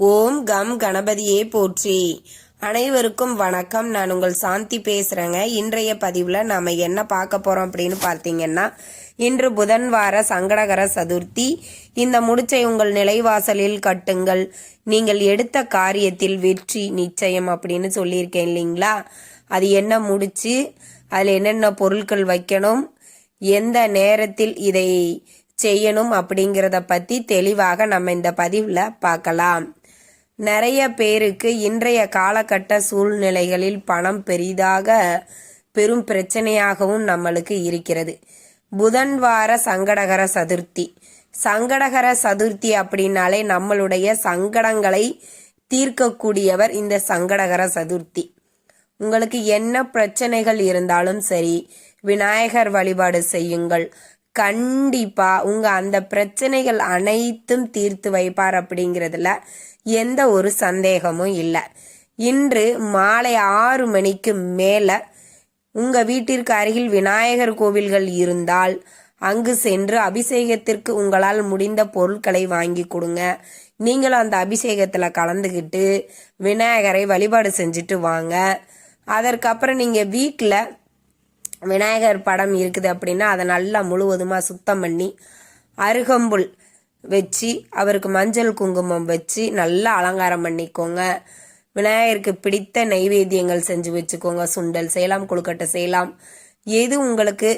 ஓம் come கணபதியே போற்றி. அனைவருக்கும் வணக்கம். நான் உங்கள் சாந்தி பேசுறேங்க. இன்றைய பதிவுல நாம என்ன பார்க்க போறோம் அப்படின்னு பார்த்தீங்கன்னா, இன்று புதன்வார சங்கடகர சதுர்த்தி. இந்த முடிச்சை உங்கள் நிலைவாசலில் கட்டுங்கள், நீங்கள் எடுத்த காரியத்தில் வெற்றி நிச்சயம் அப்படின்னு சொல்லியிருக்கேன் இல்லைங்களா? அது என்ன முடிச்சு, அதில் என்னென்ன பொருட்கள் வைக்கணும், எந்த நேரத்தில் இதை செய்யணும் அப்படிங்கிறத பத்தி தெளிவாக நம்ம இந்த பதிவுல பார்க்கலாம். நிறைய பேருக்கு இன்றைய காலகட்ட சூழ்நிலைகளில் பணம் பெரும் பிரச்சனையாகவும் நம்மளுக்கு இருக்கிறது. புதன்வார சங்கடகர சதுர்த்தி. சங்கடகர சதுர்த்தி அப்படின்னாலே நம்மளுடைய சங்கடங்களை தீர்க்கக்கூடியவர் இந்த சங்கடகர சதுர்த்தி. உங்களுக்கு என்ன பிரச்சனைகள் இருந்தாலும் சரி, விநாயகர் வழிபாடு செய்யுங்கள். கண்டிப்பா உங்க அந்த பிரச்சனைகள் அனைத்தும் தீர்த்து வைப்பார் அப்படிங்கிறதுல எந்த ஒரு சந்தேகமும் இல்லை. இன்று மாலை 6 மணிக்கு மேல உங்க வீட்டிற்கு அருகில் விநாயகர் கோவில்கள் இருந்தால் அங்கு சென்று அபிஷேகத்திற்கு உங்களால் முடிந்த பொருட்களை வாங்கி கொடுங்க. நீங்களும் அந்த அபிஷேகத்துல கலந்துக்கிட்டு விநாயகரை வழிபாடு செஞ்சுட்டு வாங்க. அதற்கப்புறம் நீங்க வீட்டுல விநாயகர் படம் இருக்குது அப்படின்னா அதை நல்லா முழுவதுமா சுத்தம் பண்ணி அருகம்புல் வச்சு அவருக்கு மஞ்சள் குங்குமம் வச்சு நல்லா அலங்காரம் பண்ணிக்கோங்க. விநாயகருக்கு பிடித்த நைவேத்தியங்கள் செஞ்சு வச்சுக்கோங்க. சுண்டல் செய்யலாம், கொழுக்கட்டை செய்யலாம், எது உங்களுக்கு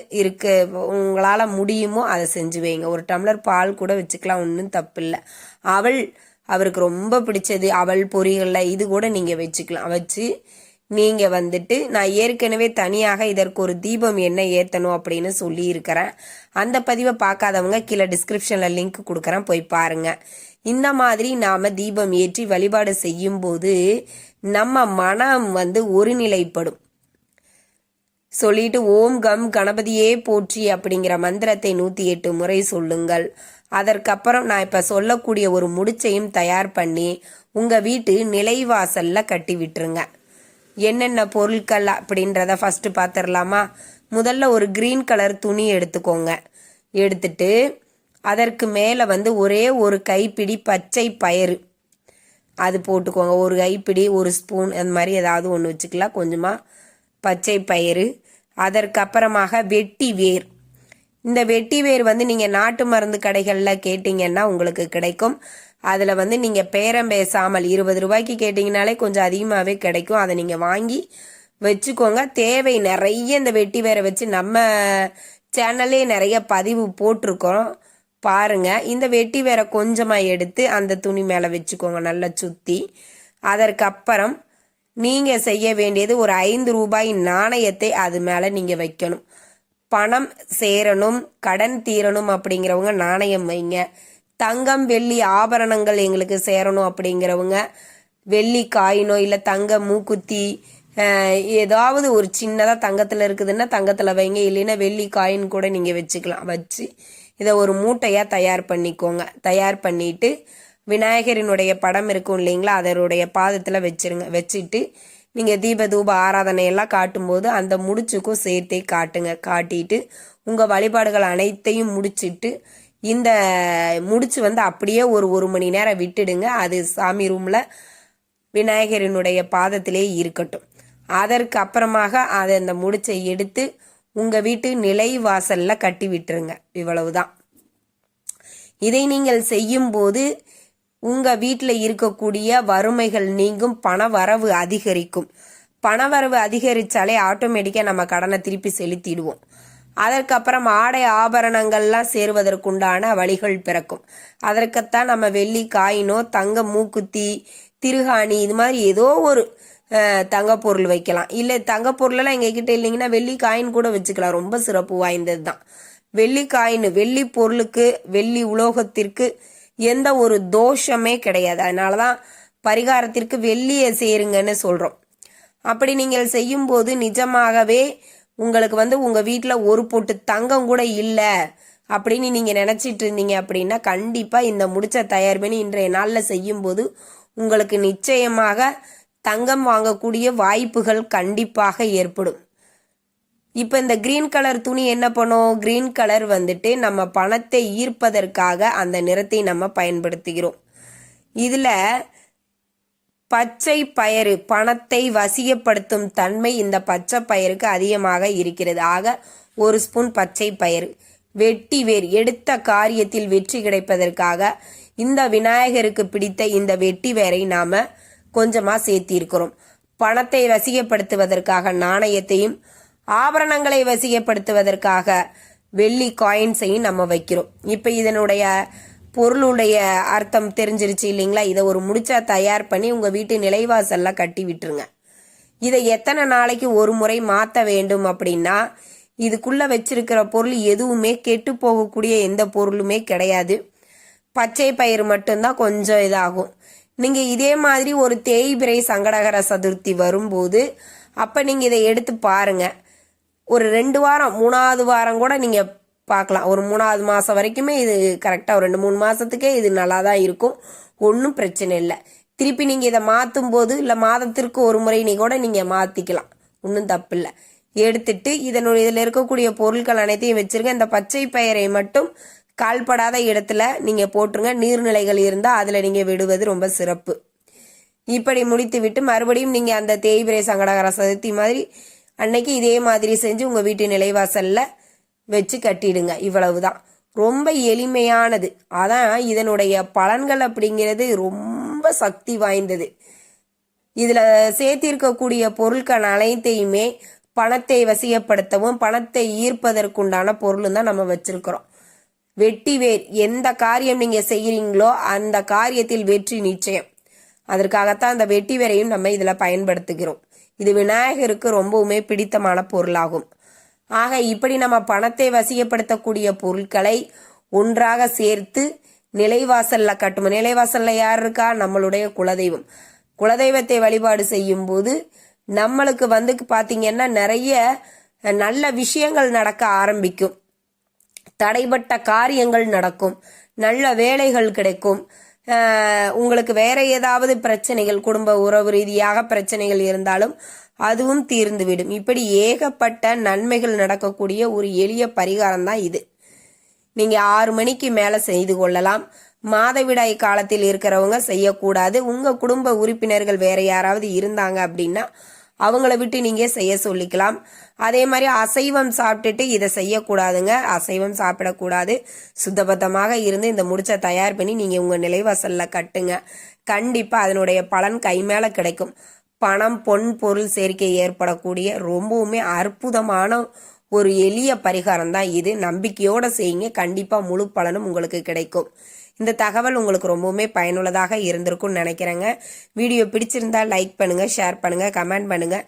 உங்களால முடியுமோ அதை செஞ்சு வைங்க. ஒரு டம்ளர் பால் கூட வச்சுக்கலாம், ஒன்றும் தப்பு இல்லை. அவருக்கு ரொம்ப பிடிச்சது அவள் பொரிகள்ல இது கூட நீங்க வச்சுக்கலாம். வச்சு நீங்க நான் ஏற்கனவே தனியாக இதற்கு ஒரு தீபம் என்ன ஏத்தணும் அப்படின்னு சொல்லி இருக்கிறேன். அந்த பதிவை பார்க்காதவங்க கீழே டிஸ்கிரிப்ஷன்ல லிங்க் கொடுக்கறேன், போய் பாருங்க. இந்த மாதிரி நாம தீபம் ஏற்றி வழிபாடு செய்யும் போது நம்ம மனம் ஒருநிலைப்படும். சொல்லிட்டு ஓம் கம் கணபதியே போற்றி அப்படிங்கிற மந்திரத்தை 108 முறை சொல்லுங்கள். அதற்கப்புறம் நான் இப்ப சொல்லக்கூடிய ஒரு முடிச்சையும் தயார் பண்ணி உங்க வீட்டு நிலைவாசல்ல கட்டி விட்டுருங்க. என்னென்ன பொருட்கள் அப்படின்றத ஃபர்ஸ்ட் பார்த்துடலாமா? முதல்ல ஒரு கிரீன் கலர் துணி எடுத்துக்கோங்க. எடுத்துட்டு அதற்கு மேல ஒரே ஒரு கைப்பிடி பச்சை பயிறு அது போட்டுக்கோங்க. ஒரு கைப்பிடி, ஒரு ஸ்பூன், அந்த மாதிரி ஏதாவது ஒன்று வச்சுக்கலாம். கொஞ்சமா பச்சை பயிறு. அதற்கப்புறமாக வெட்டி வேர். இந்த வெட்டி வேர் நீங்க நாட்டு மருந்து கடைகள்ல கேட்டீங்கன்னா உங்களுக்கு கிடைக்கும். அதுல நீங்க பேரம் பேசாமல் 20 ரூபாய்க்கு கேட்டீங்கனாலே கொஞ்சம் அதிகமாவே கிடைக்கும். அதை நீங்க வாங்கி வச்சுக்கோங்க. தேவை நிறைய இந்த வெட்டி வேரை வச்சு நம்ம சேனல்லே நிறைய பதிவு போட்டிருக்கோம், பாருங்க. இந்த வெட்டி வேரை கொஞ்சமா எடுத்து அந்த துணி மேல வச்சுக்கோங்க, நல்லா சுத்தி. அதற்கப்புறம் நீங்க செய்ய வேண்டியது ஒரு 5 ரூபாய் நாணயத்தை அது மேல நீங்க வைக்கணும். பணம் சேரணும், கடன் தீரணும் அப்படிங்கிறவங்க நாணயம் வைங்க. தங்கம் வெள்ளி ஆபரணங்கள் எங்களுக்கு சேரணும் அப்படிங்கிறவங்க வெள்ளி காயினோ இல்லை தங்க மூக்குத்தி ஏதாவது ஒரு சின்னதாக தங்கத்தில் இருக்குதுன்னா தங்கத்தில் வைங்க. இல்லைன்னா வெள்ளி காயின் கூட நீங்கள் வச்சுக்கலாம். வச்சு இதை ஒரு மூட்டையாக தயார் பண்ணிக்கோங்க. தயார் பண்ணிட்டு விநாயகரினுடைய படம் இருக்கும் இல்லைங்களா, அதனுடைய பாதத்தில் வச்சிருங்க. வச்சுட்டு நீங்கள் தீப தூப ஆராதனையெல்லாம் காட்டும்போது அந்த முடிச்சுக்கும் சேர்த்தே காட்டுங்க. காட்டிட்டு உங்கள் வழிபாடுகள் அனைத்தையும் முடிச்சிட்டு இந்த முடிச்சு அப்படியே ஒரு மணி நேரம் விட்டுடுங்க. அது சாமி ரூம்ல விநாயகரினுடைய பாதத்திலே இருக்கட்டும். அதற்கு அப்புறமாக அதை அந்த முடிச்சை எடுத்து உங்க வீட்டு நிலை வாசல்ல கட்டி விட்டுருங்க. இவ்வளவுதான். இதை நீங்கள் செய்யும் போது உங்க வீட்டுல இருக்கக்கூடிய வறுமைகள் நீங்கும், பண வரவு அதிகரிக்கும். பண வரவு அதிகரிச்சாலே ஆட்டோமேட்டிக்கா நம்ம கடனை திருப்பி செலுத்திடுவோம். அதற்கப்புறம் ஆடை ஆபரணங்கள்லாம் சேருவதற்குண்டான வழிகள் பிறக்கும். அதற்குத்தான் நம்ம வெள்ளி காயினோ தங்க மூக்குத்தி திருகாணி இது மாதிரி ஏதோ ஒரு தங்க பொருள் வைக்கலாம். இல்லை தங்க பொருளெல்லாம் எங்ககிட்ட இல்லைங்கன்னா வெள்ளி காயின் கூட வச்சுக்கலாம். ரொம்ப சிறப்பு வாய்ந்தது தான் வெள்ளி காயின். வெள்ளி பொருளுக்கு, வெள்ளி உலோகத்திற்கு எந்த ஒரு தோஷமே கிடையாது. அதனாலதான் பரிகாரத்திற்கு வெள்ளியை சேருங்கன்னு சொல்றோம். அப்படி நீங்கள் செய்யும் போது நிஜமாகவே உங்களுக்கு உங்க வீட்டுல ஒரு பொட்டு தங்கம் கூட இல்ல அப்படின்னு நீங்க நினைச்சிட்டு இருந்தீங்க அப்படின்னா கண்டிப்பா இந்த முடிச்ச தயார் பண்ணி இன்றைய நாள்ல செய்யும் போது உங்களுக்கு நிச்சயமாக தங்கம் வாங்கக்கூடிய வாய்ப்புகள் கண்டிப்பாக ஏற்படும். இப்ப இந்த கிரீன் கலர் துணி என்ன பண்ணும்? கிரீன் கலர் நம்ம பணத்தை ஈர்ப்பதற்காக அந்த நிறத்தை நம்ம பயன்படுத்துகிறோம். இதுல பச்சை பயிறு பணத்தை வசியப்படுத்தும் தன்மை இந்த பச்சை பயிருக்கு அதிகமாக இருக்கிறது. ஆக 1 ஸ்பூன் பச்சை பயிறு. வெட்டி வேர் எடுத்த காரியத்தில் வெற்றி கிடைப்பதற்காக இந்த விநாயகருக்கு பிடித்த இந்த வெட்டி வேரை நாம கொஞ்சமா சேர்த்திருக்கிறோம். பணத்தை வசியப்படுத்துவதற்காக நாணயத்தையும் ஆபரணங்களை வசியப்படுத்துவதற்காக வெள்ளி காயின்ஸையும் நம்ம வைக்கிறோம். இப்ப இதனுடைய பொருளுடைய அர்த்தம் தெரிஞ்சிருச்சு இல்லைங்களா? இதை ஒரு முடிச்சா தயார் பண்ணி உங்க வீட்டு நிலைவாசல்ல கட்டி விட்டுருங்க. இதை எத்தனை நாளைக்கு ஒரு முறை மாற்ற வேண்டும் அப்படின்னா, இதுக்குள்ள வச்சிருக்கிற பொருள் எதுவுமே கெட்டு போகக்கூடிய எந்த பொருளுமே கிடையாது. பச்சை பயிறு மட்டும்தான் கொஞ்சம் இதாகும். நீங்க இதே மாதிரி ஒரு தேய்பிறை சங்கடகர சதுர்த்தி வரும்போது அப்ப நீங்க இதை எடுத்து பாருங்க. ஒரு 2 வாரம் 3வது வாரம் கூட நீங்க பார்க்கலாம். ஒரு 3வது மாசம் வரைக்குமே இது கரெக்டா ஒரு 2-3 மாசத்துக்கே இது நல்லா தான் இருக்கும். ஒன்றும் பிரச்சனை இல்லை. திருப்பி நீங்க இதை மாற்றும் போது இல்லை மாதத்திற்கு ஒரு முறை நீ கூட நீங்க மாத்திக்கலாம். ஒன்றும் தப்பு இல்லை. எடுத்துட்டு இதில் இருக்கக்கூடிய பொருட்கள் அனைத்தையும் வச்சிருங்க. இந்த பச்சை பயிரை மட்டும் கால்படாத இடத்துல நீங்க போட்டுருங்க. நீர்நிலைகள் இருந்தா அதுல நீங்க விடுவது ரொம்ப சிறப்பு. இப்படி முடித்து விட்டு மறுபடியும் நீங்க அந்த தேய்பிறை சங்கடகர சதுர்த்தி மாதிரி அன்னைக்கு இதே மாதிரி செஞ்சு உங்க வீட்டு நிலைவாசல்ல வச்சு கட்டிடுங்க. இவ்வளவுதான். ரொம்ப எளிமையானது. அதான் இதனுடைய பலன்கள் அப்படிங்கிறது ரொம்ப சக்தி வாய்ந்தது. இதுல சேர்த்திருக்கக்கூடிய பொருட்கள் அனைத்தையுமே பணத்தை வசியப்படுத்தவும் பணத்தை ஈர்ப்பதற்குண்டான பொருளும் தான் நம்ம வச்சிருக்கிறோம். வெட்டி வேர் எந்த காரியம் நீங்க செய்யறீங்களோ அந்த காரியத்தில் வெற்றி நிச்சயம். அதற்காகத்தான் அந்த வெட்டி வேரையும் நம்ம இதுல பயன்படுத்துகிறோம். இது விநாயகருக்கு ரொம்பவுமே பிடித்தமான பொருளாகும். ஆக இப்படி நம்ம பணத்தை வசியப்படுத்தக்கூடிய பொருட்களை ஒன்றாக சேர்த்து நிலைவாசல்ல கட்டுவோம். நிலைவாசல்ல யார் இருக்கா? நம்மளுடைய குலதெய்வம். குலதெய்வத்தை வழிபாடு செய்யும் போது நம்மளுக்கு பாத்தீங்கன்னா நிறைய நல்ல விஷயங்கள் நடக்க ஆரம்பிக்கும். தடைபட்ட காரியங்கள் நடக்கும். நல்ல வேலைகள் கிடைக்கும். உங்களுக்கு வேற ஏதாவது பிரச்சனைகள், குடும்ப உறவு ரீதியாக பிரச்சனைகள் இருந்தாலும் அதுவும் தீர்ந்துவிடும். இப்படி ஏகப்பட்ட நன்மைகள் நடக்கக்கூடிய ஒரு எளிய பரிகாரம் தான் இது. நீங்க 6 மணிக்கு மேல செய்து கொள்ளலாம். மாதவிடாய் காலத்தில் இருக்கிறவங்க செய்யக்கூடாது. உங்க குடும்ப உறுப்பினர்கள் வேற யாராவது இருந்தாங்க அப்படின்னா அவங்கள விட்டு நீங்க செய்ய சொல்லிக்கலாம். அதே மாதிரி அசைவம் சாப்பிட்டுட்டு இதை செய்யக்கூடாதுங்க. அசைவம் சாப்பிடக்கூடாது. சுத்தபத்தமாக இருந்து இந்த முடிச்ச தயார் பண்ணி நீங்க உங்க நிலைவாசல்ல கட்டுங்க. கண்டிப்பா அதனுடைய பலன் கை மேல கிடைக்கும். பணம் பொன் பொருள் சேர்க்கை ஏற்படக்கூடிய ரொம்பவுமே அற்புதமான ஒரு எளிய பரிகாரம் தான் இது. நம்பிக்கையோட செய்யுங்க. கண்டிப்பா முழு பலனும் உங்களுக்கு கிடைக்கும். இந்த தகவல் உங்களுக்கு ரொம்பவுமே பயனுள்ளதாக இருந்திருக்கும்னு நினைக்கிறேங்க. வீடியோ பிடிச்சிருந்தா லைக் பண்ணுங்க, ஷேர் பண்ணுங்க, கமெண்ட் பண்ணுங்க.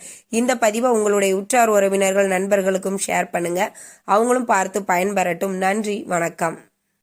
இந்த பதிவை உங்களுடைய உற்றார் உறவினர்கள் நண்பர்களுக்கும் ஷேர் பண்ணுங்க. அவங்களும் பார்த்து பயன்பெறட்டும். நன்றி, வணக்கம்.